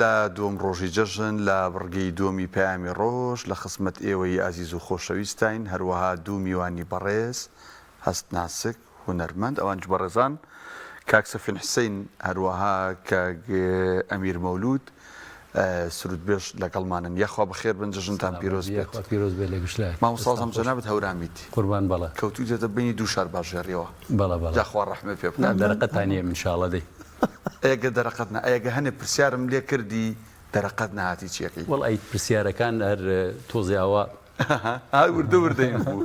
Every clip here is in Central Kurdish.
لە دوم ڕۆژی جەژن لە بڕگەی دومی پەیامی ڕۆژ لە خزمەت ئێوەی ئازیز و خۆشەویستین، هەروەها دوو میوانی بەڕێز هەست ناسک هونەرمەند ئەوانج بەڕێزان کاک سەفین حسین هەروەها کاک ئەمیر مەولود سرود بێژ لەگەڵمانن. یاخوا بەخێر بن، جەژنتان پیرۆز بێت. پیرۆز بێت لە گشتلای مامۆستازم جەنابەت هەورامیتی قوربان بەڵە کەوتوی دێتە بینی دوو شار باشێڕیەوە. بەڵە بەڵە جاخوا ڕەحمە پێ بکات. دەرەقەتانیە منشاڵە دەی ئەگە دەرەقەت ئەگە هەنێ پرسیارم لێ کردی دەرەقەت نهاتی چیەکەی وەڵ ئەی پرسیارەکان هەر تۆزیاوە وردە وردەین بوو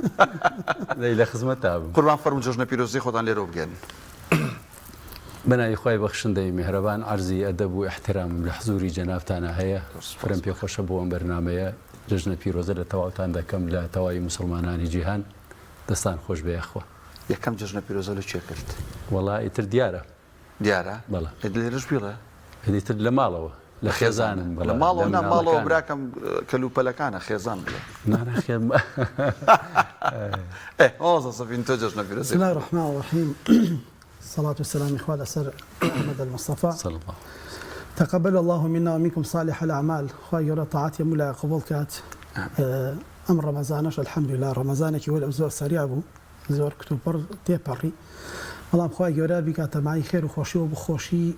لە خزمەت تا بوو. قوربان فەرموو جەژنە پیرۆزی خۆتان لێرە بگەن. بەناوی خۆی بەخشندەی میهرەبان عەرزی ئەدەب و احترامم لە حزوری جەنابتانە هەیە. فرم پێخۆشە بۆ ئەم بەرنامەیە جەژنە پیرۆزە لە تەواوتان دەکەم لە تەواوی مسلمانانی جیهان. دەستان خۆش بێ یەخوا. یەکەم جەژنە پیرۆزە لە چێ کرد؟ وەڵا ئیتر دیارە دیارە؟ بەڵە. لێرەش بیڵە؟ ئیتر لە ماڵەوە لە خێزانم لە ماڵەوە نا ماڵەوە براکەم کەلوپەلەکانە خێزان بڵێ. ناخێم ئەوەزە سەفین تۆ جەژنە پیرۆزی. بسم الله الرحمن الرحيم. الصلاة والسلام إخوة أسر محمد المصطفى صلى الله. تقبل الله منا ومنكم صالح الأعمال. خير طاعات يملا قبول كات أم رمضانش الحمد لله رمضانك هو الأزور سريع بو زور كتب بر تيبري الله بخوي يورا بك معي خير وخوشي وبخوشي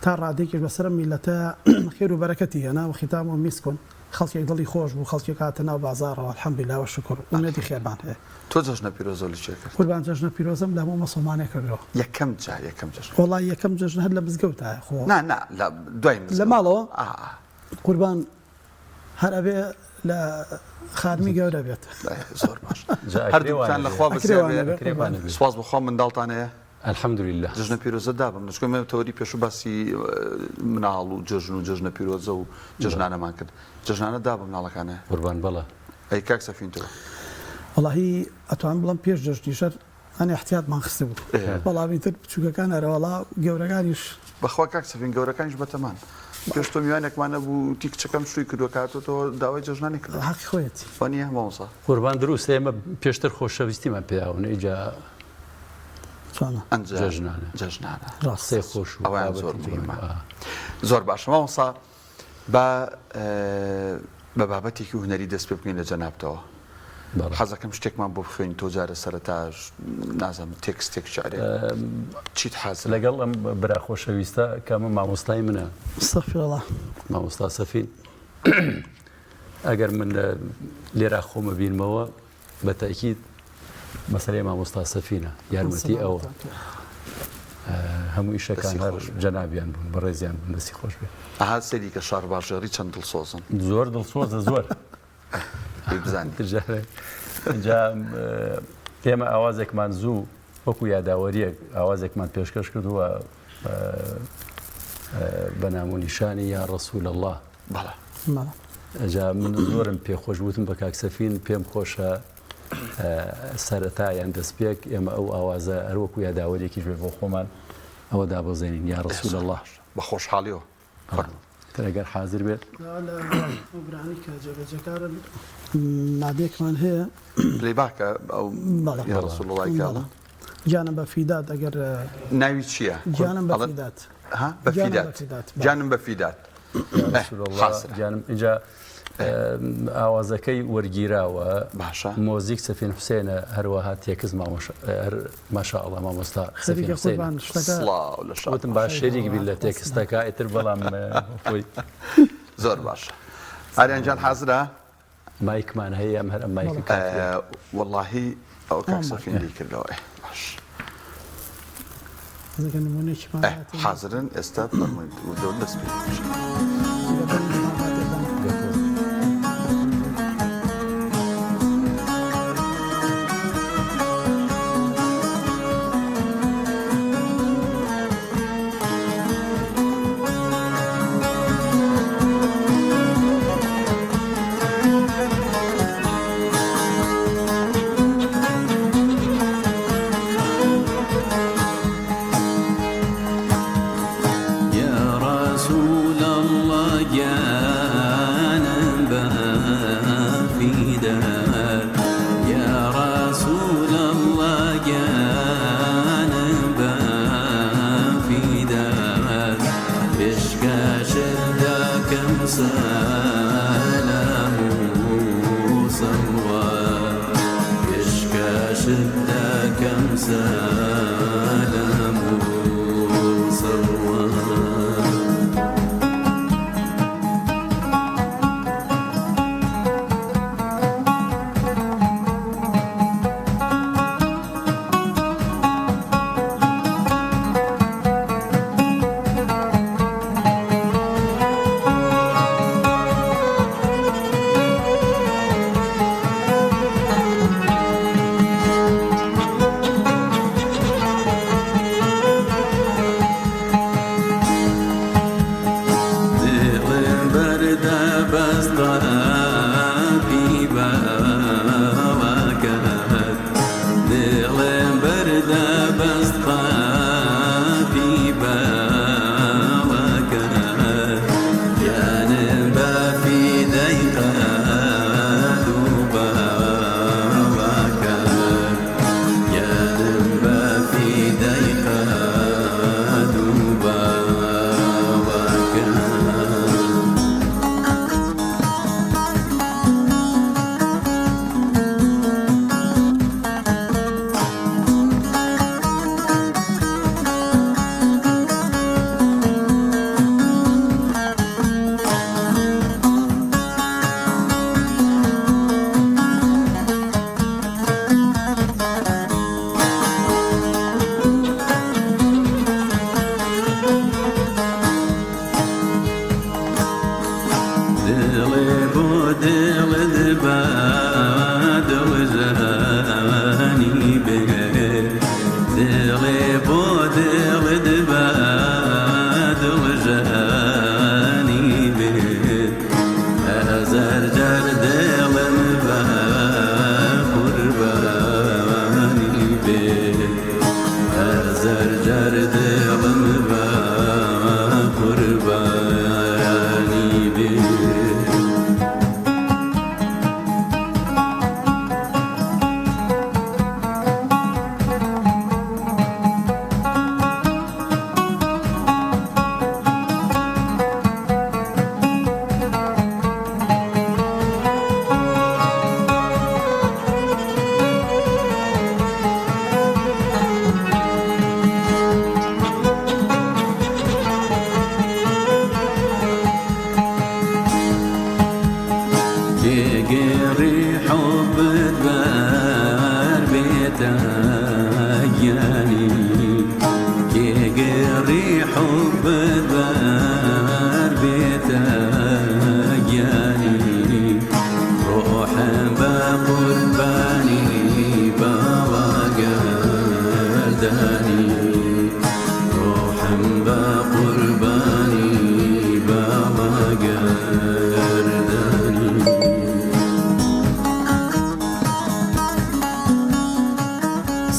ترى ديك بسر ملتا خير وبركتي أنا وختامه مسكن خلص يضل خوش بو خلص كاتنا وبازار والحمد لله والشكر ومدي خير بعد تۆ جەژنە پیرۆزە لە چێ کرد؟ قربان جژنە پیرۆزم لە بۆ مسلمانێک کردەوە. یەکەم جا یەکەم جەژن. وڵی یەکەم جژن هەر لە مزگەوتە خۆ نا لە دوای لە ماڵەوە قوربان هەر ئەبێ لە خارمی گەورە بێت. زۆر باش. هەردووتان لەخوا بسێ سواز بخوا منداڵتانەیە. الحمدلله جژنە پیرۆزە دابم نشکۆمە تەوەری پێش و باسی مناڵ و جژن و جژنە پیرۆزە و جژنانەمان کرد. جژنانە دابم ناڵەکانە قوربان بەڵە. ئەی کاک سەفین تۆ وڵی ئەتوان بڵم پێش جژنیشەر ئەنی احتیاطمان خستە بوو. بەڵامی تر بچووکەکان هەرەوەڵا گەورەکانیش بەخوا کاک سەفین گەورەکانیش بەتەمان. پێش تۆ میوانێکمانە بوو تیک چەکەم شووی کردووە کاتۆ داوای جژنانی کرد. حەقی خۆیەتی. وانە مامۆستا. قوربان دروست ئێمە پێشتر خۆشەویستیمان پێیاون ئیجا جەژنانە ڕاستێ خۆش و ئەویان زۆر مهمە. زۆر باشە مامۆستا بە بابەتێکی هونەری دەست پێ بکەین لە جەنابتەوە. حەزەکەم شتێکمان بۆ بخوێن تۆ جارە سەرەتاش نازانم تێکستێک شعرێ چیت حەز لەگەڵ ئەم برا خۆشەویستە کەمە مامۆستای منە ئەستەغفیرڵڵاه مامۆستا سەفین. ئەگەر من لێرە خۆمە بینمەوە بە تاکید مەسەلەی مامۆستا سەفینە یارمەتی ئەوە هەموو ئیشەکان هەر جەنابیان بوون بەڕێزیان بوون دەستی خۆش بێت. ئەها سەری کە شار باشێڕی چەند دڵسۆزن زۆر دڵسۆزە زۆر اینجا ئێمە ئاوازێکمان زوو وەکو یاداوەریەک ئاوازێکمان پێشکەش کردووە بە نامونیشانی یا ڕەسوول الله. ئەجا من زۆرم پێخۆش وتم بە کاک سەفین پێم خۆشە سەرەتایان دەستپێک ئێمە ئەو ئاوازە هەروەکو یاداوەریەکیش بێ بۆ خۆمان ئەوە دابەزێنین یا ڕەسوول الله بە خۆشحاڵیەوە. ئەگەر حاضر بێت برانی کە جێبەجەکارن نادێکمان هەیە لێ باکە ئەو ڕەسوول اللهی کاڵە گیانم بە فیدات ئەگەر ناوی چییە؟ گیانم بە فیدات جانم بە فیدات جانم اینجا ئاوازەکەی وەرگیراوە باشە مۆزیک سەفین حوسێنە هەروەها تێکس ماشاءڵڵا مامۆستا سەفین حوسێن وتم باش شەریک بین لە تێکستەکە ئیتر بەڵام خۆی زۆر باشە. ئاریانجان حازرە؟ مایکمان هەیە ئەم هەر ئەم مایک وەڵڵاهی ئەو کاک سەفین لی کردەوە. باش حازرن ئێستا فەرمووین دەست پێ عشق شدة سلام وسوا يشكى شدة كم سلام وسوا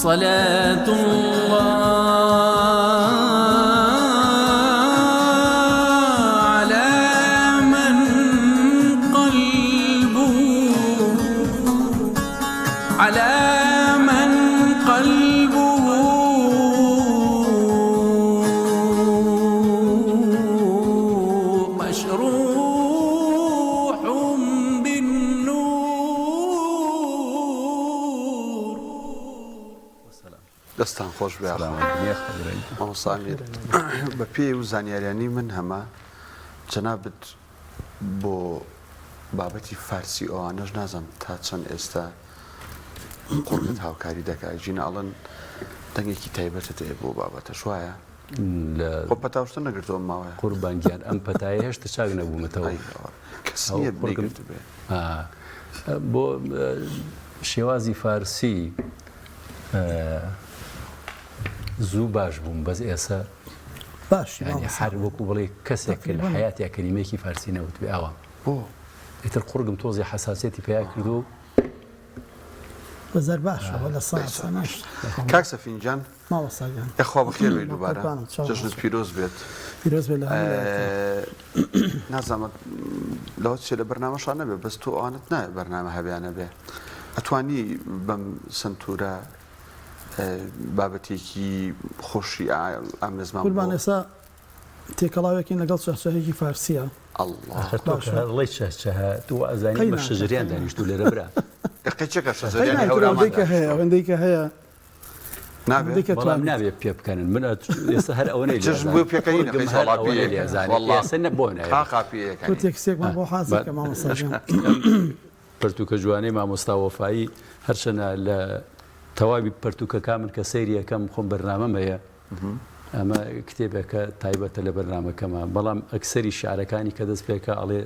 صلاة الله على من قلبه مشروح بالنور. دەستان خۆش بێ مامۆستا بە پێی و زانیاریانی من هەمە جەنابەت بۆ بابەتی فارسی ئەوانەش نازانم تا چەند ئێستا قوڕبت هاوکاری دەکات ژیناڵن دەنگێکی تایبەتت هەیە بۆ بابەتەش وایە خۆ پەتاوشتە نەگرتەوە ماوەیە قوربانگیان ئەم پەتایە هێشتا چاک نەبوومەتەوە کەس نییە بنەگرت بێ بۆ شێوازی فارسی زوو باش بووم بەس ئێستا باش ینی هەر وەکو بڵێ کەسێک کە لە حەیاتیا کەلیمەیەکی فارسی نەوت بێ ئەوە بۆ ئیتر قورگم تۆزی حەساسیەتی پێیا کردو بەزەر باشە لە ساعت کاک سەفینجان ماوەساگیان یخوا بەخێر بێت دووبارە جەژنت پیرۆز بێت پیرۆز بێت لە نازانم لەوە چێ لە بەرنامەشان نەبێت بەس تۆ ئەوانت نایە بەرنامە هەبیانە بێ ئەتوانی بەم سنتورە بابەتێکی خۆشی ئامێزمان قوربان ئێستا تێکەڵاوێکین لەگەڵ چەخچەیەکی فارسیە الله الله شهها تو أزاني مش شجريان دانيش تقول ربرا قيتشك هەی سوزريان ناکرێ هورا ئەوەندەی کە هەیە ئەوەندەی کە هەیە نابێ ئەوەندەی کە والله توانێت. منابي بيب كان من يسهر أوني جز بو بيكاين قيس والله بيه والله سنة بونا خاخا بيه تو كان تێکسێکمان بۆ حاسی کە مامۆستاژیان پرتوکە جوانەی مامۆستاوەفایی هەرچەنە لە تەواوی پرتوکە کامل کە سەیری یەکەم خۆم بەرنامەم هەیە ئەمە کتێبێکە تایبەتە لە بەرنامەکەمە بەڵام ئەکسەری شعرەکانی کە دەست پێکە ئەڵێ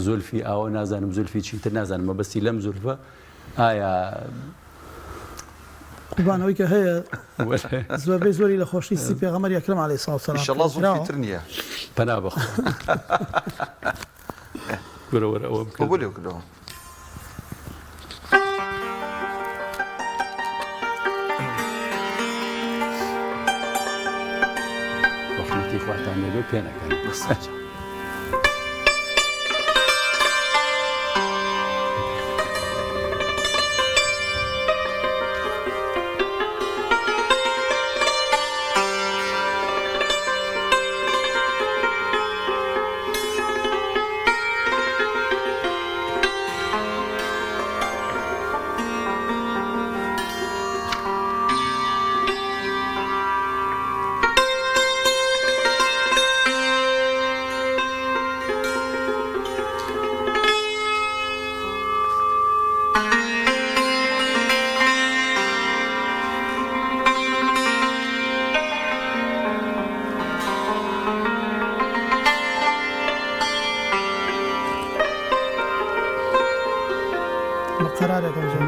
زولفی ئاوە نازانم زولفی چیتر نازانم مەبەستی لەم زولفە ئایا قوربانەوەی کە هەیە زۆربەی زۆری لە خۆشویستی پێغەمبەر ئەکرەم عەلەیهی سڵاو ان شاء الله زولفي ترنيا پەنا بەخۆ وەرە وەرە ئەوە بکە قبولي وكلهم ڕەحمەتی خواتان لێبێ پێ نەکەن بە قەرارێکم زۆر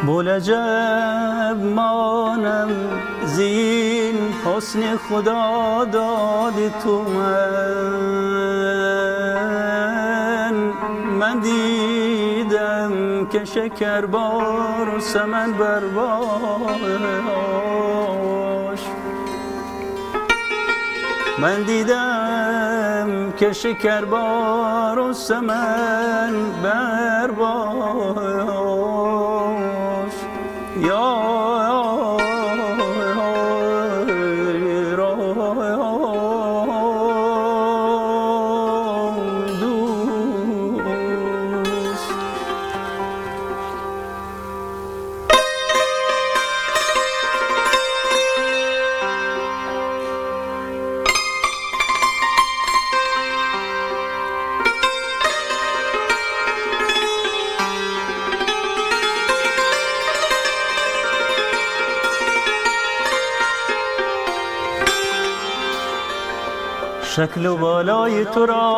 بولجب مانم زین حسن خدا دادی تو من دیدم که شکربار و سمن برباش من دیدم که شکربار و سمن برباش یا دوست شکل و بالای تو را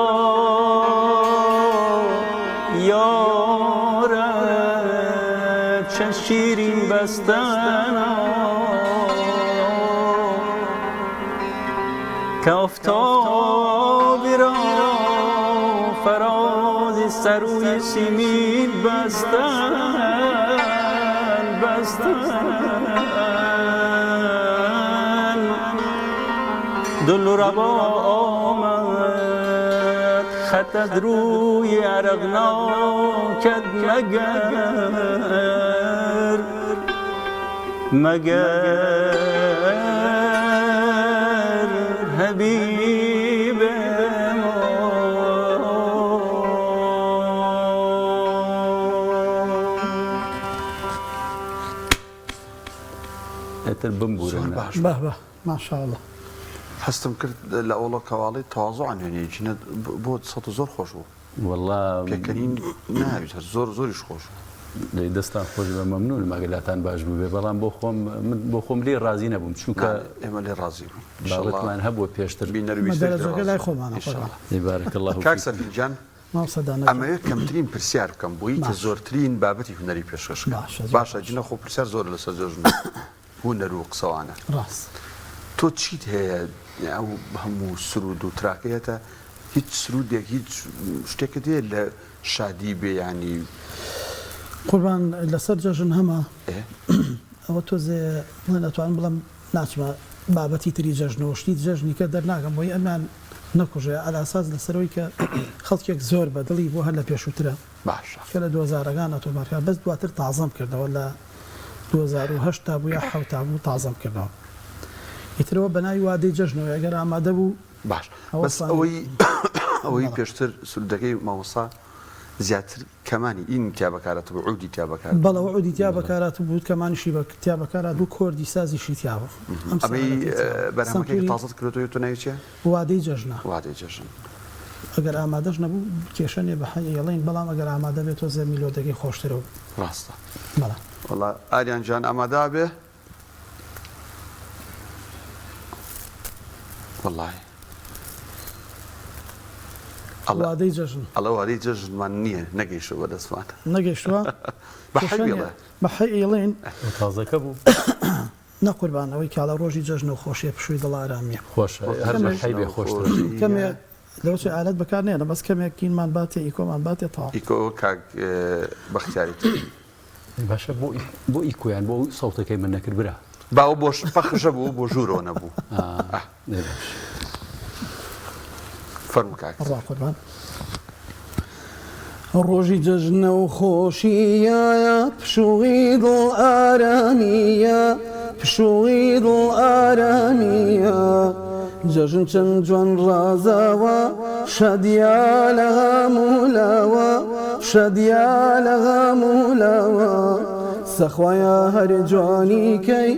یارب چه شیرین بستن که آفتابی را فراز سروی سیمین بستن دل و ربا آمد خط از روی عرقناکت مگر حبیب ما ئەتر بمبورن باش بە بە ماشاءالله هەستم کرد لە ئەوڵە کەواڵی تەواضوعان هێنێ بۆ سەد زۆر خۆش بوو والله پێکەنین ناویت زۆر زۆریش خۆش بوو دەستان خۆش بە مەمنون ماگەلاتان باش بوو بێ بەڵام بۆ خۆم لێ ڕازی نەبووم چونکە ئێمە لێ ڕازی بوون باڵتمان هەبووە پێشتر مەدەرەجەکە لای خۆمانە بارەکە الله کاک سەرفیلجان ماوسەدانە ئەمەوێ کەمترین پرسیار بکەم بۆی کە زۆرترین بابەتی هونەری پێشکەش باشە جنە خۆ پرسیار زۆر لەسەر جۆژن هونەر و قسەوانە ڕاست تۆ چیت هەیە ئەو هەموو سرود و تراکەیەتە هیچ سرودێک هیچ شتێکت هەیە لە شادی بێ ینی قوربان لەسەر جەژن هەمە ئەوە تۆزێ بڵێ نەتوانم بڵم ناچمە بابەتی تری جەژنەوە شتی جەژنی کە دەرناکەم بۆی ئەمان نەکوژێ ئالاساز لەسەرەوەی کە خەڵکێک زۆر بەدڵی بۆ هەر لە پێشووترە باشە کە لە 2000ەکان ئۆتۆمارکە بەس دواتر تازەم کردەوە لە 2010 تا بوو یا حەوت تا بوو تازەم کردەوە ئیترەوە بەناوی وادەی جەژنەوە ئەگەر ئامادە بوو باش بەس ئەوەی پێشتر سرودەکەی ماوەسا زیاتر کەمانی ئین تیا بەکارەت بوو عودی تیا بەکار بەڵەوە عودی تیا بەکارات بوو کەمانیشی بە تیا بەکارات بوو کۆردی سازیشی تیاوە ئەمەی بەرنامەکەی تازت کردوتەوە تۆ ناویچێ وادەی جەژنە وادەی جەژن ئەگەر ئامادەش نەبوو کێشەنێ بە حەیەڵین بەڵام ئەگەر ئامادە بێت تۆ زە میلۆدەکەی خۆشترەوە ڕاستە بەڵام وەڵا ئاریان جان ئامادا بێ وەڵای وادەی جەژن ئەڵە وادەی جەژنمان نییە نەگەیشتەوە دەستوان نەگەیشتووە بە حەیڵێن تازەکە بوو نەقوربانەوەی کاڵە ڕۆژی جەژن و خۆشیە پشووی دڵارامیە خۆشە هەر حیبێ خۆشتر کەمێ لەوچ ئالەت بەکار نێنە بەس کەمێکینمان باتێ ئیکۆمان باتێ تاوا ئیکۆ کاک بەختیاری باشە بۆ ئیکۆیان بۆ سەوتەکەی من نەکرد برا باو بۆ پەخشە بوو بۆ ژوورەوە نەبوو فەرمو کاک ڕاقوربان ڕۆژی جەژنە و خۆشیایە پشووی دڵ ئارامیە پشووی دڵ ئارامیە جەژن چەند جوان ڕازاوە شەدیا لە هەموولاوە شەدیا لە هەموولاوە سەخوایە هەر جوانیکەی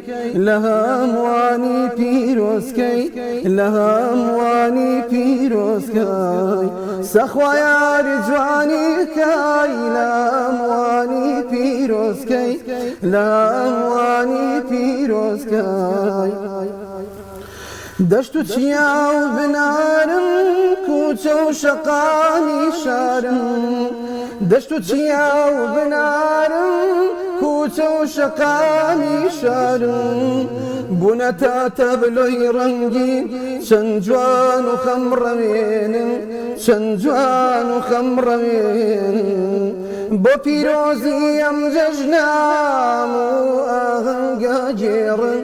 لە هەمووانی پیرۆزکەی لە هەمووانی پیرۆزکەی سەخوایە هەر جوانیکەی لە هەمووانی پیرۆزکەی لە هەمووانی پیرۆزکەی دەشت و چیا و بنارم کوچە و شەقامی شارم دەشت و چیا و بنارم کوچە و شەقامی شارم بوونە تا تەبلۆی ڕەنگین چەند جوان و خەمڕەوێنن چەند جوان و خەمڕەوێنن بۆ پیرۆزی ئەم جەژنە هەموو ئاهەنگە جێڕن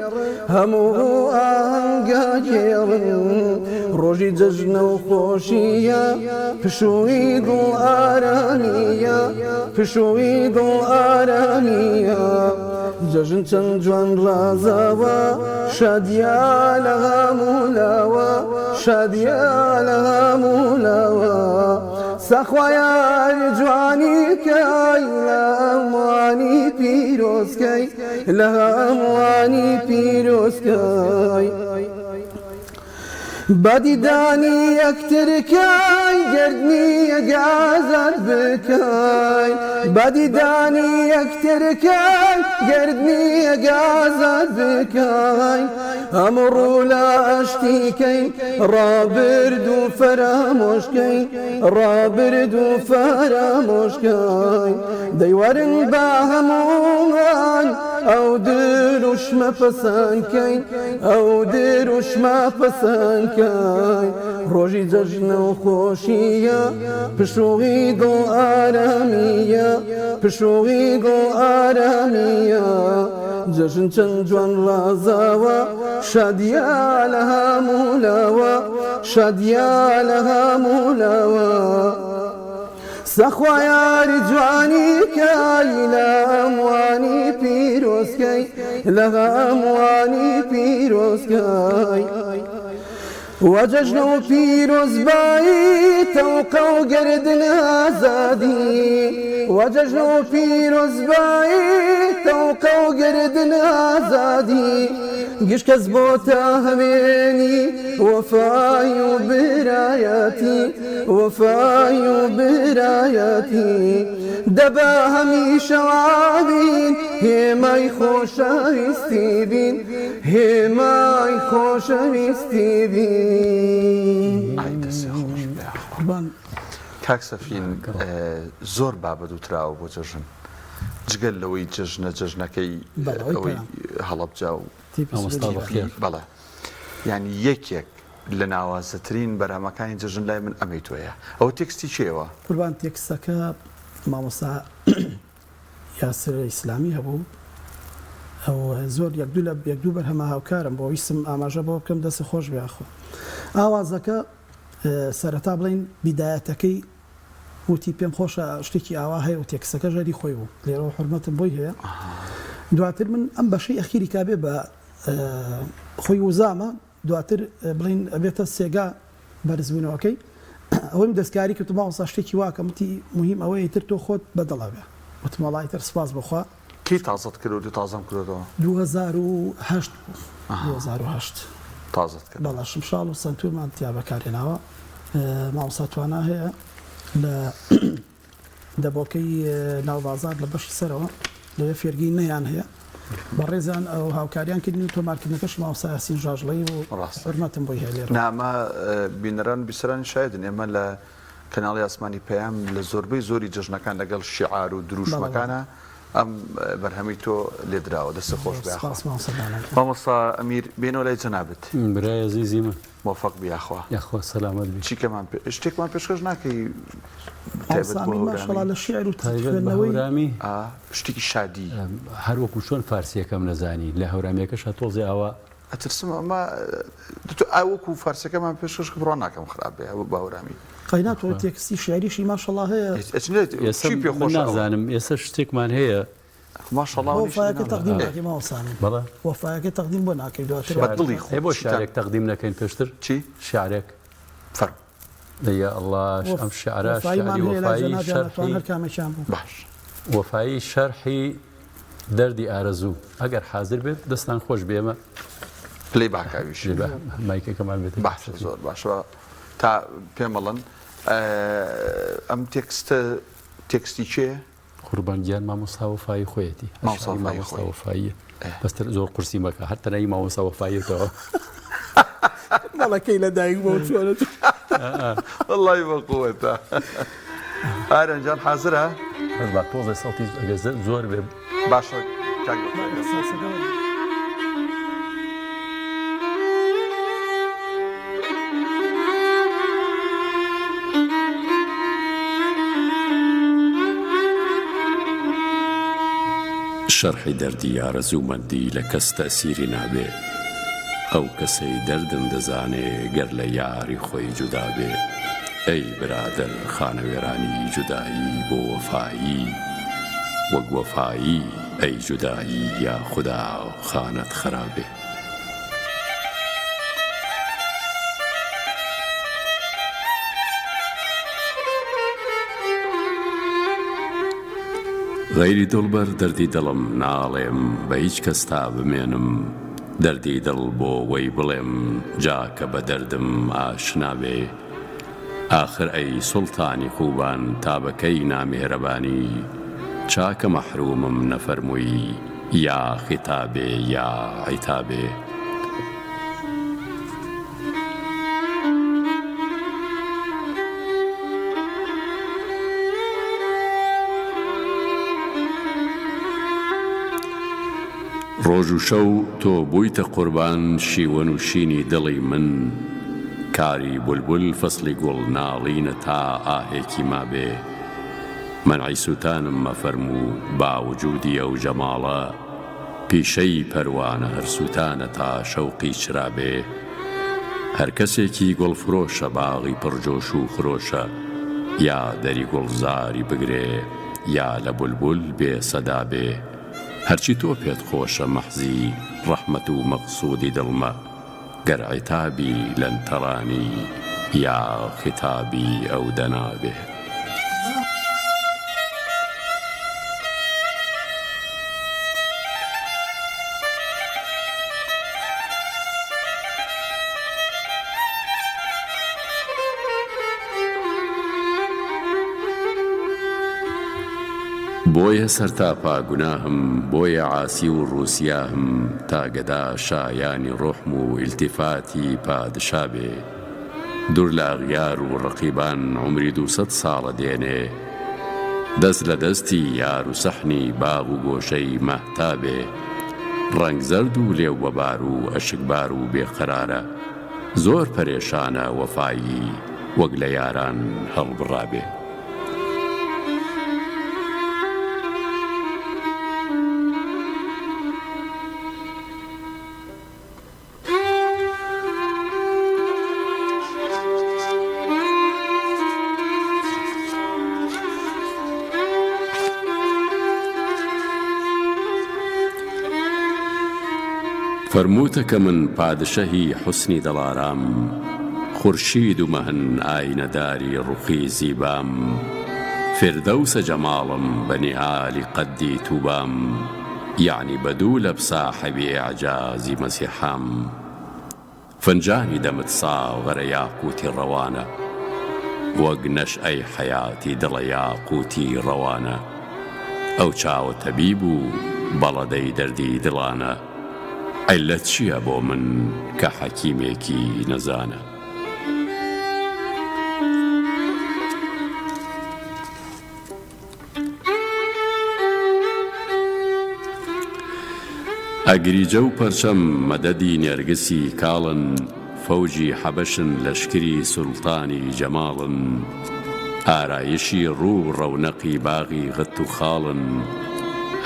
هەموو ئاهەنگە جێڕن ڕۆژی جەژنە و خۆشیە پشووی دڵ ئارامیە پشووی دڵ ئارامیە جەژن چەند جوان ڕازاوە شادیا لە هەموولاوە شادیا لە هەموولاوە سەخوایە هەر جوانیکەی لە هەمووانی پیرۆزکەی لە هەمووانی پیرۆزکەی بەدیدانی یەکترکەی گردنیە گازار بکەی بەدیدانی یەکترکەی گردنیە گازار بکەی هەموو ڕوو لە ئەشتیکەی ڕابرد و فەرامۆشکەی ڕابرد و فەرامۆشکەی دەیوەرن بە هەموومان ئەو دروشمە پەسەندکەین ئەو دروشمە پەسەندکەین ڕۆژی جەژنە و خۆشیە پشووی دڵ ئارامیە پشووی دڵ ئارامیە جەژن چەند جوان ڕازاوە شادیا لە هەموولاوە شادیا لە هەموولاوە سەخوایە هەر جوانیکەی لە هەمووانی پیرۆزکەی لە هەمووانی پیرۆزکەی وججن و پیرۆزبایی تەوقە و گردن ئازادی وججن و پیرۆزبایی تەوقە و گردن ئازادی گشت کەس بۆ تا هەمێنی وەفای و برایەتی وەفای و برایەتی دەبا هەمیشەوابین هێمای خۆشەویستی بین هێمای خۆشەویستی بین ئای دەسێ خۆش بێ کاک سەفین زۆر بابەت وتراوە بۆ جەژن جگەل لەوەی جەژنەکەی ئەوەی هەڵەبجا و مامۆستا بەخێر. بەڵێ یعنی یەکێک لە ناوازەترین بەرهەمەکانی جەژن لای من ئەمەی تۆیە ئەو تێکستی چێوە قوربان تێکستەکە مامۆستا یاسر ئیسلامی هەبوو ئەو زۆر یەکدوو بەرهەمە هاوکارم بۆ ویستم ئاماژە بۆ بکەم دەست خۆش بیاخۆ ئاوازەکە سەرەتا بڵین بیدایەتەکەی وتی پێم خۆشە شتێکی ئاوا هەیە و تێکسەکە ژەری خۆی بوو لێرەوە حرمەتم بۆی هەیە دواتر من ئەم بەشەی ئەخیری کابێ بە خۆی وزامە دواتر بڵین ئەبێتە سێگا بەرزبوونەوەکەی ئەوەی دەستکاری کرد ماوەسا شتێکی واکە متی مهم ئەوەیە تر تۆ خۆت بەدڵا بێ وتمەڵای تر سپاس بخوا کی تازت کردو تازەم کردەوە 2008 تازت کرد بەڵا شمشاڵ و سنتورمان تیا بەکارێناوە ماوەسا توانە هەیە لە دەبۆکەی ناوبازار لە بەشی سەرەوە لەوێ فێرگی نەیان هەیە بەڕێزان ئەو هاوکاریان کردنی تۆمارکردنەکەش ماوەسا یاسین ژاژڵەی و حرمەتم بۆی هەیە لێرە نامە بینەران بیسەرانی شایدن ئێمە لە کەناڵی ئاسمانی پەیام لە زۆربەی زۆری جەژنەکان لەگەڵ شیعار و دروشمەکانە ئەم بەرهەمی تۆ لێدراوە دەست خۆش بێخوا مامۆستا ئەمیر بێنەوە لای جەنابەت برای عزیزی من موفق بیاخوا یاخوا سەلامەت بی چیکەمان شتێکمان پێشکەش ناکەی ماشەڵا لە شیعر و تایبەت بە خوێندنەوەی هەورامی شتێکی شادی هەروەکو چۆن فارسیەکەم نەزانی لە هەورامەکەش تۆزێ ئەوە ئەترسم ئەمە ئەوەکو فارسەکەمان پێشکەش بڕۆ ناکەم خراپ بێ باورامی قەینات وە تێکستی شیعریشی ماشەڵا هەیە نازانم ئێستا شتێکمان هەیە وەفایەکە تەقدیم ناکەی ماوەسانی بەڵێ وەفایەکە تەقدیم بۆ ناکەی دواتر بەدڵی بۆ شارێک تەقدیم نەکەین پێشتر چی شارێک فەرم يا الله أم شعراء شعري باش وفاي شرحي دردي آرزو أجر حاضر بيت دستان خوش بيما بلاي باك أيش مايك كمان بيت باش زور باش تا بيملن أم تكستي شيء قربان جان ما مصاوفاي خويتي ما مصاوفاي بس زور قرصي مكا حتى ناي ما مصاوفاي تو والله كيلا دايق موت والله ما قوته هذا جان حاضرها بس بعد توزي صوتي زور باشا شرحی دەردی یارەزوومەندی لە کەس تەسیری نابێ ئەو کەسەی دەردم دەزانێ گەر لە یاری خۆی جودا بێ ئەی برادەر خانەوێرانی جودایی بۆ وەفایی وەک وەفایی ئەی جودایی یا خودا خانەت خرابێ غەیری دڵبەر دەردی دڵم ناڵێم بە هیچ کەس تا بمێنم دەردی دڵ بۆ وەی بڵێم جاکە بە دەردم ئاشنا بێ ئاخر ئەی سوڵتانی خوبان تابەکەی نامێرەبانی چاکە مەحرومم نەفەرمووی یا خیتابێ یا عیتابێ ڕۆژ و شەو تۆ بوویتە قوربان شیوەن و شینی دڵی من کاری بولبول فەسڵی گوڵ ناڵینە تا ئاهێکی مابێ منعی سووتانم مەفەرموو باوجودی ئەو جەماڵە پیشەی پەروانە هەر سووتانە تا شەوقی چرابێ هەر کەسێکی گوڵفرۆشە باغی پڕجۆش و خرۆشە یا دەری گوڵزاری بگرێ یا لە بولبول بێ سەدا بێ هەرچی تۆ پێت خۆشە مەحزی ڕەحمەت و مەقسوودی دڵمە گەر عیتابی لەن تەڕانی یا خیتابی ئەو دەنابێ. بۆیە سەرتاپا گوناهم، بۆیە عاسی و ڕووسیاهم، تا گەدا شایانی ڕۆحم و ئیلتیفاتی پادشا بێ. دوور لە ئەغیار و ڕەقیبان عومری 200 ساڵە دێنێ، دەست لە دەستی یار و سەحنی باغ و گۆشەی مەهتابێ. ڕەنگ زەرد و لێو بەبار و ئەشکبار و بێقەرارە، زۆر پەرێشانە وەفایی وەک لە یاران هەڵبڕابێ. فەرمووتە کە من پادشەهی حوسنی دڵارام، خورشید و مەهن ئاینەداری ڕوخی زیبام، فردەوسە جەماڵم بە نیعالی قەدی تووبام، یعنی بەدوو لە بساحەبی ئیعجازی مەسیحام. فنجانی دەمت ساغەرە یاقوتی ڕەوانە، وەک نەشئەی حەیاتی دڵە یاقوتی ڕەوانە. ئەو چاوە تەبیب و بەڵەدەی دەردی دڵانە، عیلەت چییە بۆ من کە حەکیمێکی نەزانە. ئەگریجە و پەرچەم مەدەدی نێرگسی کاڵن، فەوجی حەبەشن لەشکری سوڵتانی جەماڵن، ئارایشی ڕوو ڕەونەقی باغی غت و خاڵن،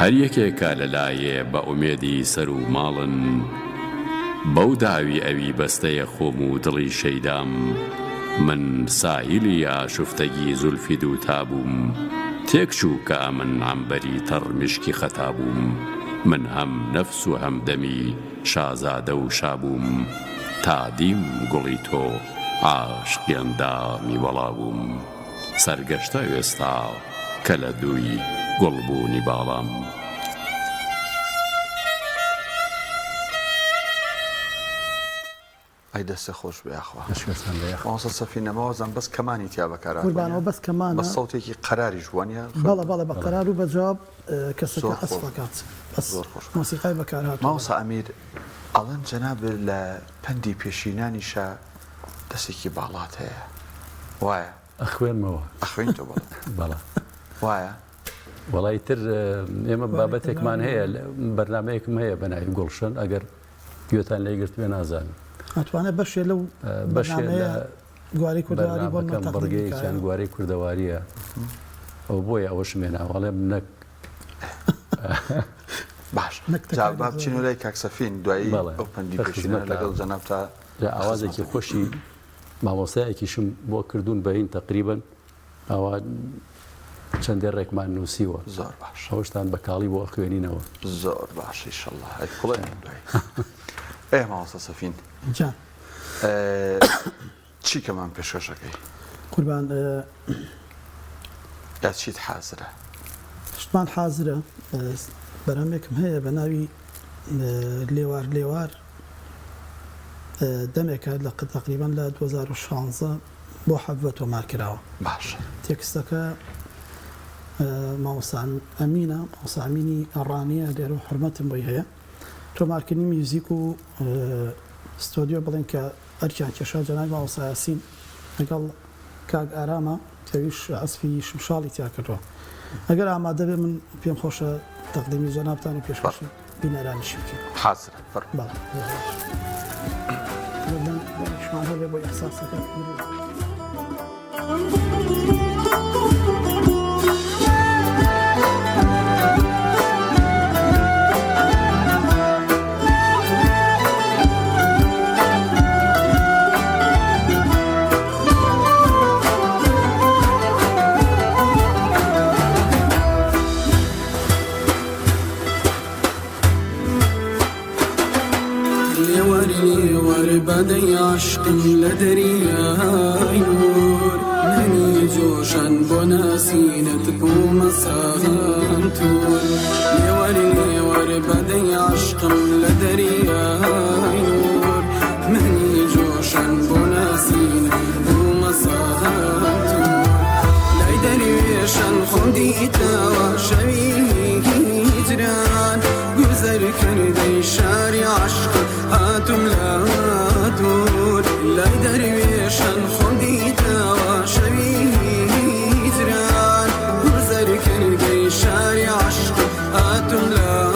هەر یەکێکە لەلایێ بە ئومێدی سەر و ماڵن. بەو داوی ئەوی بەستەیە خۆم و دڵی شەیدام، من ساهیلی ئاشوفتەگی زولفی دووتا بووم، تێکچوو کە ئەمن عەمبەری تەڕ مشکی خەتا بووم. من هەم نەفس و هەم دەمی شازادە و شابووم، تا دیم گوڵی تۆ عاشقی ئەندامی وەڵا بووم. سەرگەشتە ئێستا کە لە دووی گوڵبوونی باڵام. ئەی دەستە خۆش بێ ئەخوا. ماشە سەفی نەماوەزان بەس کەمانی تیا بەکارات قوربانەوە بەس کەمانە، بە سەوتێکی قەراری ژوانە. بەڵە بەڵە بە قەرار و بە جواب کەسەکە ئەسفەکات، بەس مۆسیقای بەکارهات. ماوەسا ئەمیر ئەڵەن جەناب لە پەندی پێشینانیشە دەستێکی باڵات هەیە، وایە؟ ئەخوێنمەوە. ئەخوێنیتەوە؟ بەڵە. وایە؟ وەڵای تر ئێمە بابەتێکمان هەیە، بەرنامەیەکم هەیە بە ناوی گوڵشن، ئەگەر گوێتان لێگرت بێ نازانم. ئەتوانێت بەشێ لەو بەشێ گواری کوردەواری بەرنامەکەم بڕگەیەکیان گوارەی کوردەواریە، ئەو بۆیە ئەوەشم هێناوەڵێ نەک باش جواب بچین و لای کاکسەفین دوایی ئەو پەندی پێشینە لەگەڵ جەناب تا ئاوازێکی خۆشی مامۆستایەکیشم بۆ کردوون بەهین تەقریبەن ئەوە چەندێ ڕێکمان نووسیوە. زۆر باش. خۆشتان بە کاڵی بۆ خوێنینەوە. زۆر باش ئینشەڵڵا. ئەی کوڵێن دوایی. ئێ مامۆستا سەفین جان چی کەمان پێشکەشەکەی؟ قوربان یا چیت حازرە؟ شتمان حازرە. بەرنامێکم هەیە بە ناوی لێوار لێوار، دەمێکە لە تقریبان لە 2016 بۆ حەبوە تۆمار کراوە. باش. تێکستەکە مامۆستا ئەمینە، مامۆستا ئەمینی ئەڕانیە، لێرە و حورمەتم بۆی هەیە. تۆمارکردنی میوزیک و ستۆدیۆ بڵێن کە ئەرکیان کێشا جەناب مامۆستا یاسین لەگەڵ کاک ئارامە تەویش ئەسفی شمشاڵی تیا کردووە. ئەگەر ئامادە بێ من پێم خۆشە تەقدیمی جەنابتان و پێشکەشی بینەرانیشی بکەین. حازرە. بەڵێ. شمان هەبێ بۆ ئەحساسەکە. لوري وربدي عشق لدرياي نور مني جوشن بناسينة بومسان تور لوري وربدي عشق لدرياي نور مني جوشن بناسينة بومسان تور ليدريشن خنديتا وشويه هجران گذر کرده شاری عشق هاتم لا دور لای درویشان خوندی تا شوی هجران گذر کرده شاری عشق هاتم لا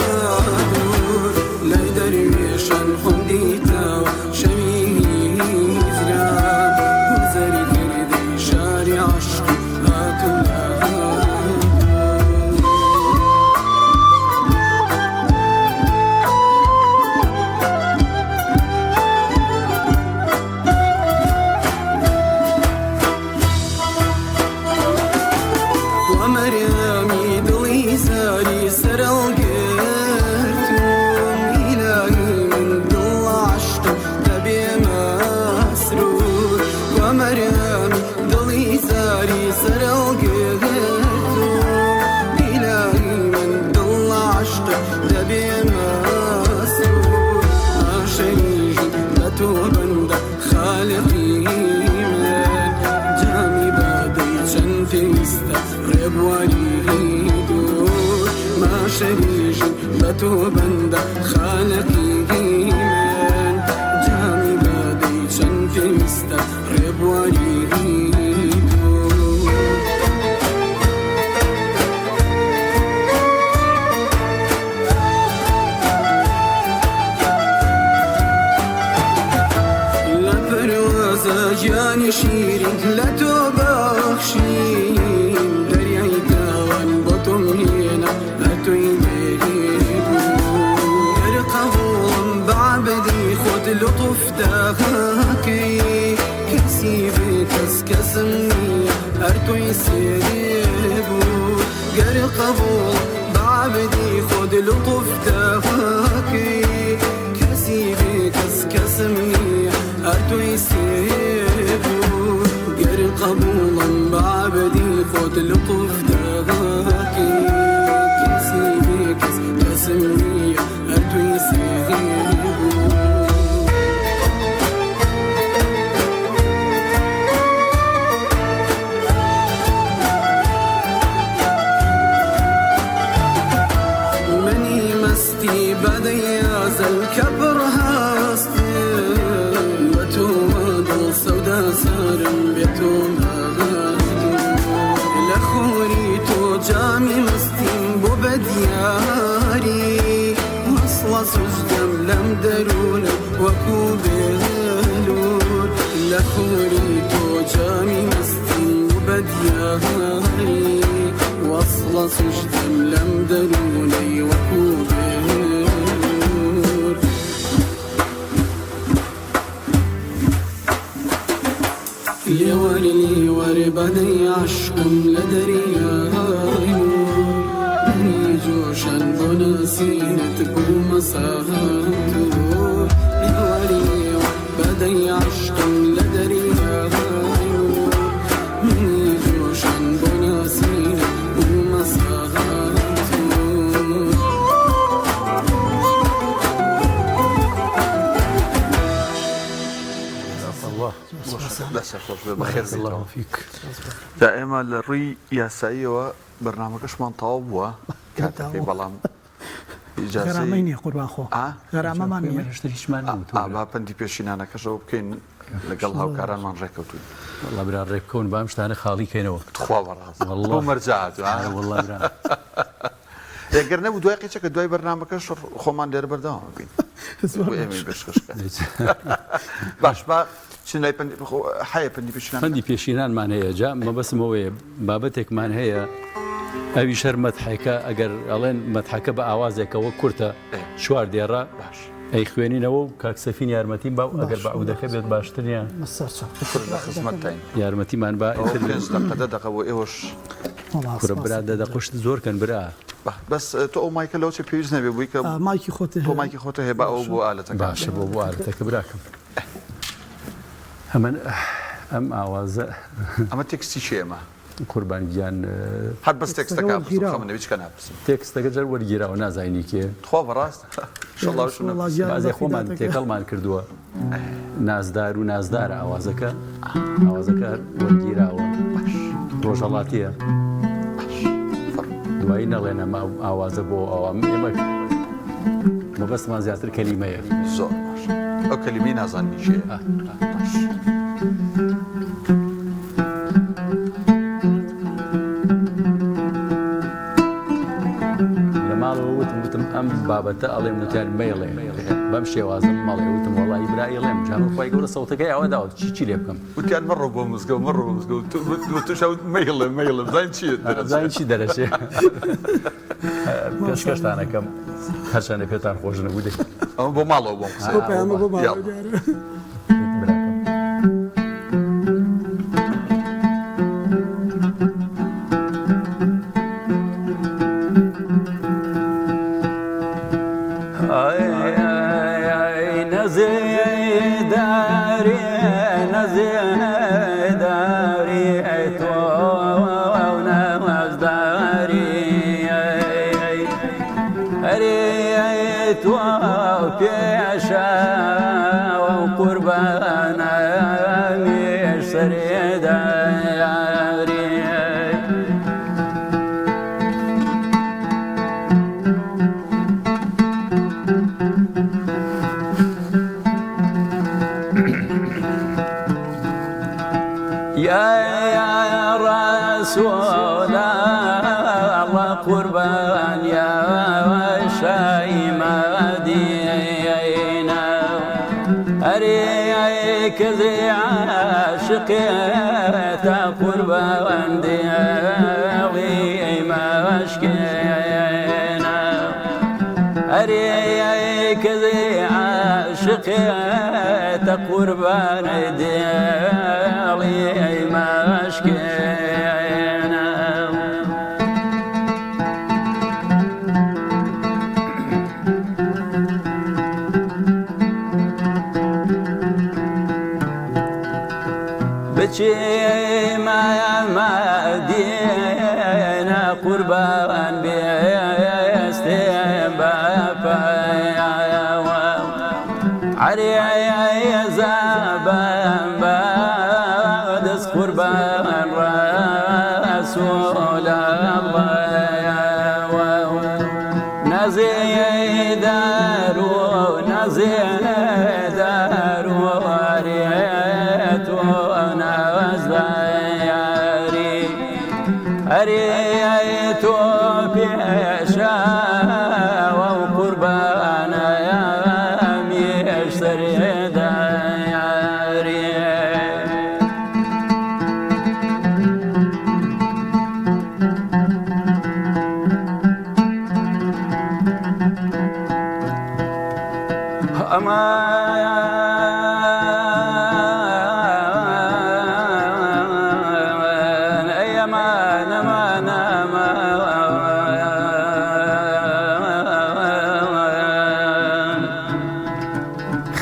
دور لای درویشان خوندی تا شوی هجران گذر کرده شاری عشق هاتم لا شريج بتو بند خالقي من جامي بادي شنفي مستقرب وريدو لا پروازا جاني شيرين لا تو بخشين دريعي تاوان بطم هنا بعبدي خد لطف داخاكي كسي بكس كسمني أرتو يسيبو قر قبول بعبدي خد لطف داخاكي كسي بكس كسمني أرتو يسيبو قر قبول بعبدي خد لطف داخاكي كسمني أرتو يسيبو مني مستي بدي يازل كبر هاستي وتو مادل سودا سارم بيتو ماغادو لخوري تو جامي مستي بدياري وصل سجدم لم درون وكو بهلون لخوري تو جامي مستن وبدياري وصل سجدم لم درون وكو بهلون لوري وربدي عشقم لدرياي جوشن بناسينة بومساهات لوري بدي عشق لدريها مني جوشن بناسينة بومساهات الله بخير الله فيك دائما الري يا سايوا برنامجش من طاوبوا كاتفي بلام غرامين يقول باخو غرامه مانيه اشتريش معنا با بندي بيشينانا كشو بكين لقل هاوكاران من ركوتو والله برا ركون بامشتانه خالي كينو تخوا براس والله مرجعت والله برا يا قرنا بدوي قيتك دوي برنامجش خومان دير بردام بين ويمي بشكش باش با شنو بندي حي بندي بيشينان بندي بيشينان مان هي جا ما بس موي بابتك مان هي أبي شر مضحكة أجر ألين مضحكة بأوازك وكرتا شوار ديارة باش أي خوانين أو كاكسفين يارمتين باو أجر بعودك بيت باشتريا مسرت كل خدمتين يارمتين من با فينس دقة دقة وإيش كرة برا دقة قشت زور كان برا بس تۆ ئەو مایکە لەوچە پێویست نەبێ بووی کە مایکی خۆت تۆ مایکی خۆتە هەیە بە ئەو بۆ ئالەتەکە باشە بۆ ئالەتەکە براکەم هەمن ئەم ئاوازە ئەمە تێکستی شێمە قوربانگیان هەر بەس تێکستەکە نەویچکە ناپرسم تێکستەکە جەر وەرگیراوە نازانی کێ خۆ بەڕاست بازێ خۆمان تێکەڵمان کردووە نازدار و نازدارە ئاوازەکە وەرگیراوە ڕۆژهەڵاتیە دوایی نەڵێنە ئاوازە بۆ ئەوام ئێمە مەبەستمان زیاتر کەلیمەیە زۆر باش ئەو کەلیمەی نازاننی شێ لە ماڵەوە وتم ئەم بابەتە ئەڵێم نوتیان مەیڵێ بەم شێوازم مەڵێ وتم وەڵی برایڵێم جامە خۆی گەورە سەوتەکەی ئەوە داوت چی لێ بکەم وتیان مەڕۆ بۆ مزگەوت مەڕۆ بۆ مزگەوت توش مەیڵە بزانین چیە زانین چی دەرەچێ پێشکەشتانەکەم هەرچەندە پێتان خۆش نەبوو دێت ئەمە بۆ ماڵەوە بۆم پێشە قوربانە مێش سەرێدا یاری یا ڕەسوڵ الله قوربان یا شایمەدینە هەرێ کەزێ عاشقێتە قوربان دێڵی مەشکێنە هەرێ کەزێ عاشقێتە قوربان دێڵی مەشکێنە بچێ مەدینە قوربان بێستێم بەپایەوە عەرێ زەبەم بەدەست قوربان ڕەسوڵ ئەڵڵەیەوە نەزێ دەر و نەزێ دەر و عەرێت و نەوەزدەیاری هەرێ تۆ پێشەوە و قوربانەیە مێش سەرێدا یاری ئەمە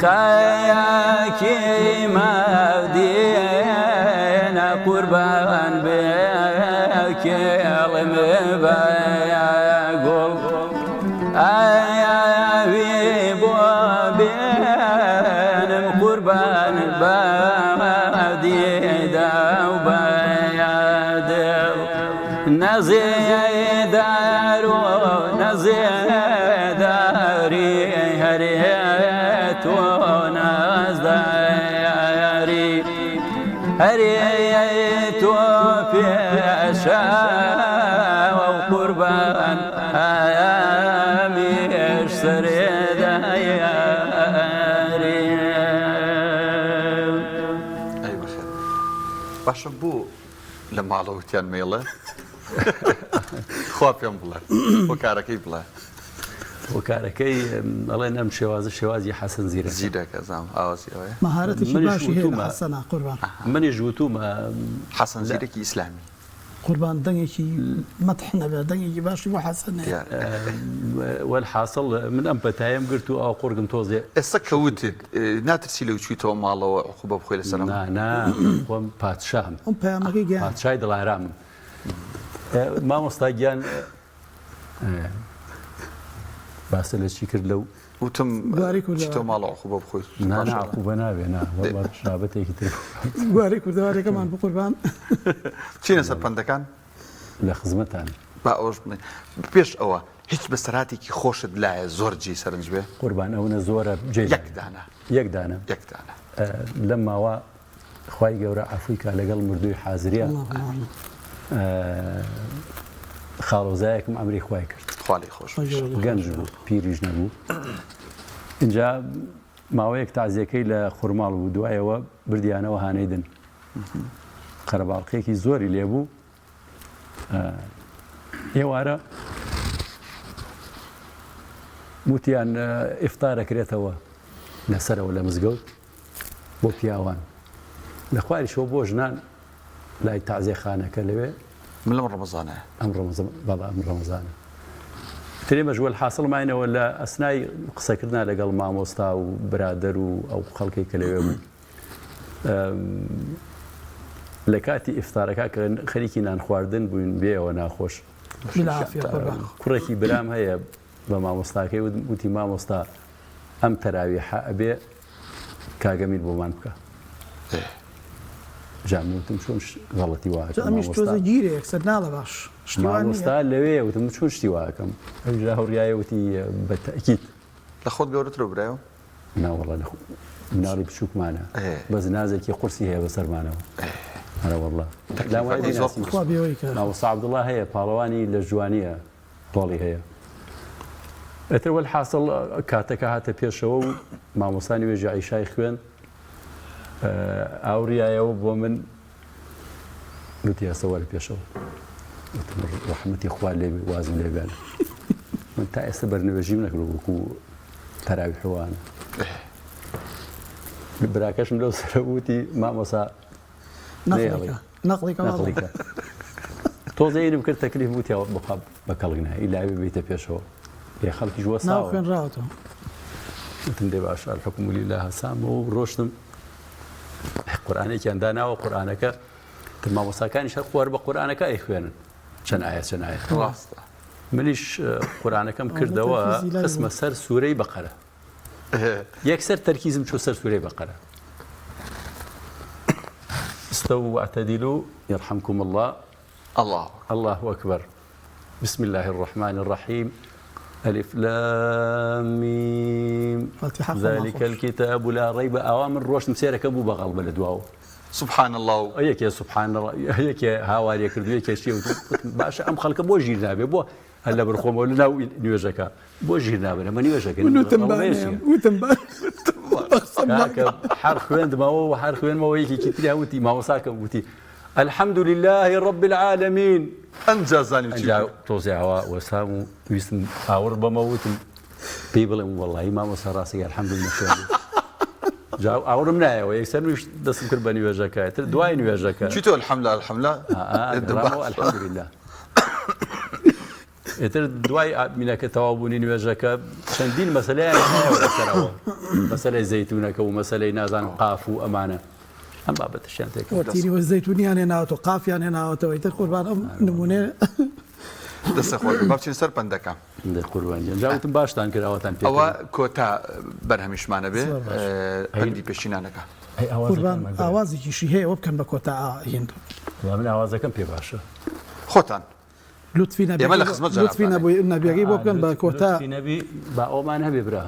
خەیەکی مەدینە قوربان بێکێڵم بەگوڵ ئاوی بۆ بێنم قوربان بەدیدا و بەیادڵ نەزێ دار و نەزێ داری هەرێت و نازدایاری هەرێ تۆ پێشەوە و قوربان هەمیش سەرێدا یاری باشە بوو لە ماڵەوتیان مێڵە خوا پێم بڵێ بۆ کارەکەی بڵێ وەکارەکەی ئەڵێن ئەم شێوازی حەسەن زیرە زیرەکە زام ئاوازی ئەوەیە مەهارەتێکی باشی هەیە حەسەنە قوربان منیش وتومە حەسەن زیرەکی ئیسلامی قوربان دەنگێکی مەدح نەبێ دەنگێکی باشی بۆ حەسەن والحاصل من ئەم بەتایم گرت و ئەو قورگم تۆزێ ئێستا کەوتت ناترسی لەو چیتەوە ماڵەوە عقوبە بخۆی لەسەرم خۆم پادشاهم ئەم پەیامەکەی گیان پادشای دڵارامم مامۆستا گیان باسە لە چی کرد لەو وتم گواری کوردەوە. چیتەوە ماڵە عقوبە بخۆیت عقوبە نابێ شابەتێکی تر گواری کوردەوارێکەمان بۆ قوربان چینە سەرپەندەکان لە خزمەتان با ئەوش بڵێ پێش ئەوە هیچ بەسەراتێکی خۆشت لایە زۆر جێی سەرنج بێ قوربان ئەوە زۆرە یەک دانە لەم ماوە خوای گەورە ئەفریقا لەگەڵ مردووی حازریە خاڵۆزایەکم ئەمری خوای کرد خاڵی خۆش گەنج بوو پیریش نەبوو اینجا ماوەیەک تازیەکەی لە خورماڵ بوو دوایەوە بردیانەوە هانەیدن قەرەباڵقەیەکی زۆری لێبوو ئێوارە وتیان ئیفتارەکرێتەوە لەسەرەوە لە مزگەوت بۆ پیاوان لە خواریشەوە بۆ ژنان لای تازیەخانەکە لەوێ من لەم ڕەمەزانە ئەم ڕەمەزانە ترێ مەژوە حاصل ماینەوە لە ئەسنای قسەکردنا لەگەڵ مامۆستا و برادەر و ئەو خەڵکی کە لەوێ بوو لە کاتی ئیفتارەکە کە خەریکی نان خواردن بووین بێەوە ناخۆش کوڕێکی برام هەیە بە مامۆستاکەی وتی مامۆستا ئەم تەراوی ئەبێ کاگەمیر بۆمان بکە جاموتم چۆن غەڵەتی وایە گیرێک سەر ناڵە باش مامۆستا لەوێ وتم چۆن شتی واکەم ئەوجا هەوریایە وتی بە تەکید لە خۆت گەورەترە برایەوە ناوەڵە لە مناڵی بچووکمانە بەس نازێکی قورسی هەیە بەسەرمانەوە هەرە وەڵڵا مامۆستا عەبدوڵڵا هەیە پاڵەوانی لە جوانیە تۆڵی هەیە ئەتر وەلحاصل کاتەکە هاتە پێشەوە و مامۆستانی وێژی عەیشای خوێن ئاوریایەوە بۆ من وتی ئێستا وەرە پێشەوە ڕەحمەتی خوا لێبێ وازم لێبێن من تا ئێستا بەرنەوێژیم نەکردو وەکو تەراوی حوانە براکەشم لەو سەرە وتی مامۆستا نەقڵیکە تۆزە ئێرم کرد تەکلیف وتیەوە بخوا بەکەڵگنە ئیلاوێ بێتە پێشەوە پێ خەڵکیش وەساوە خوێنراوەتەوە وتم دێ باشە الحوکم لله هەسامەوە و ڕۆشتم قورئانێکیان داناوە قورئانەکە تر مامۆستاکانیش هەر خوار بە قورئانەکە ئەیخوێنن چەند ئایەت ڕاستە منیش قورئانەکەم کردەوە قسمە سەر سوورەی بەقەرە یەکسەر تەرکیزم چوو سەر سوورەی بەقەرە استووا واعتدلوا يرحمكم الله الله أكبر بسم الله الرحمن الرحيم ألف لام ميم ذلك الكتاب لا ريب أوامر روش مسيرك أبو بغل بلدواو سبحان الله هيك يا سبحان الله هيك هاواري كردو هيك شيء باش أم خلق بو جيرنابي بو هلا برخوم ولا نيوجكا بو جيرنابي ما نيوجكا وتنبان حرف وين ما هو حرف وين ما هو هيك كتير هوتي ما وصاك وتي الحمد لله رب العالمين ئەنجازانی ئەنجا تۆزیاوە وەسام و ویستم ئاوڕ بەمەوتم پێی بڵێم وەڵڵاهی مامۆستا ڕاستی الحەمدولله جا ئاوڕم نایەوە یەکسەر دەستم کرد بە نوێژەکە تر دوای نوێژەکە چیتۆ الحەمدلله الحەمدولله ئێتر دوای مینەکە تەواو بوونی نوێژەکە چەندین مەسەلەیان هەیە لەسەرەوە مەسەلەی زەیتونەکە و مەسەلەی نازانم قاف و ئەمانە ئەم بابەتشیان تێکەوەتیری وە زەیتونیان هێناوەتەوە قافیان هێناوەتەوە ئیتر قوربان ئەم نمونێ دەستە خۆ بابچین سەر پەندەکە قوربان جاوتم باشتان کراوەتان پێ ئەوە کۆتا بەرهەمیشمانە بێ پەندی پێشینانەکە قوربان ئاوازێکیشی هەیە ئەوە بکەن بە کۆتا هێند من ئاوازەکەم پێ باشە خۆتان لوتفی نەبیەکەی بۆ بکەن بە کۆتا با ئەومان هەبێ برا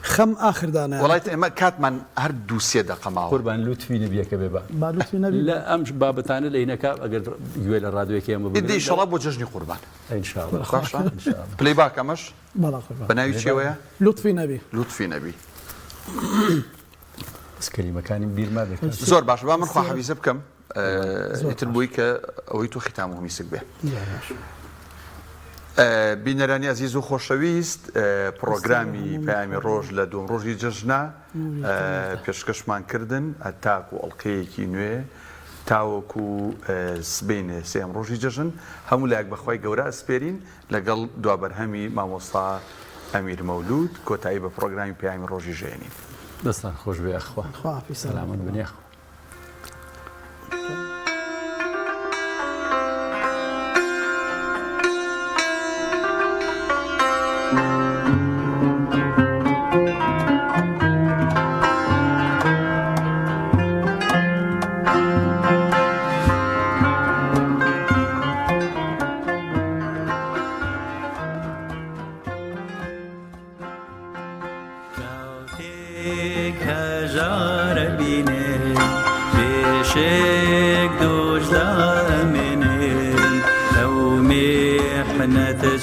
خەم ئاخردانە وڵایت ئێمە کاتمان هەر دووسێ دەقەماوە قوربان لوتفی نەبیەکە بێ لە ئەم بابەتانە لە عینەکە ئەگەر گوێ لە ڕادیۆیەکی ئەمە ئیدی ئینشاڵڵا بۆ جەژنی قوربان ئینشاڵڵا پلەی باکەمەش بە ناوی چێوەیە لوتفی نەبی کەلیمەکانی بیرما بێت زۆر باش با من خوا حەویزە بکەم ئیتر بووی کە ئەوەی تۆ ختام و میسک بێ بینەرانی عزیز و خۆشەویست پرۆگرامی پەیامی ڕۆژ لە دووەم ڕۆژی جەژنە پێشکەشمان کردن ئەتاک و ئەڵقەیەکی نوێ تاوەکو سبینێ سێم ڕۆژی جەژن هەموو لایەک بەخوای گەورە ئەسپێرین لەگەڵ دوابەرهەمی مامۆستا ئەمیر مەولود کۆتایی بە پرۆگرامی پەیامی ڕۆژی ژێنین. دەستان خۆش بێ ئەخوا سەلامت بنێخ.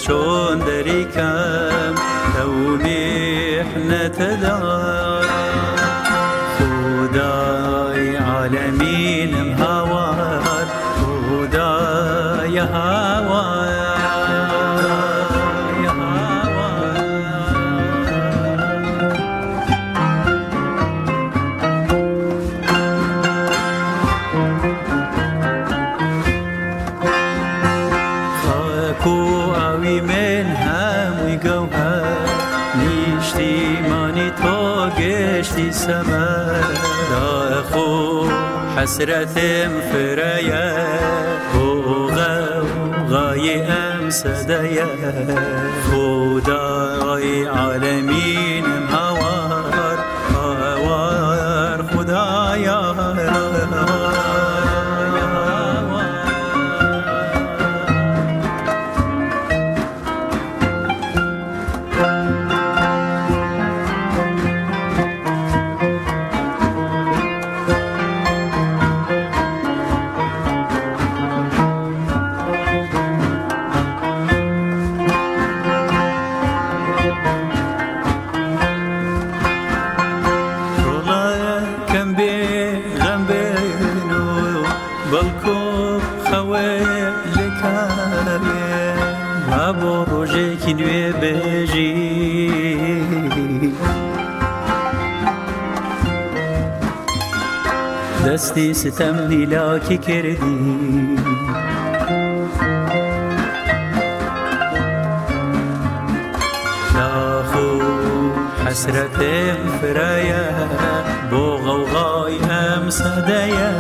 چون دری کم او محنت دار خدای عالمینم هوار خدای هوار حسرتم فريا وغاي أمسديا خداي عالمين هوار هوار خدايا دستی ستم لیلاکی کردی لاخو حسرتم فرایا بو غوغای ام صدایا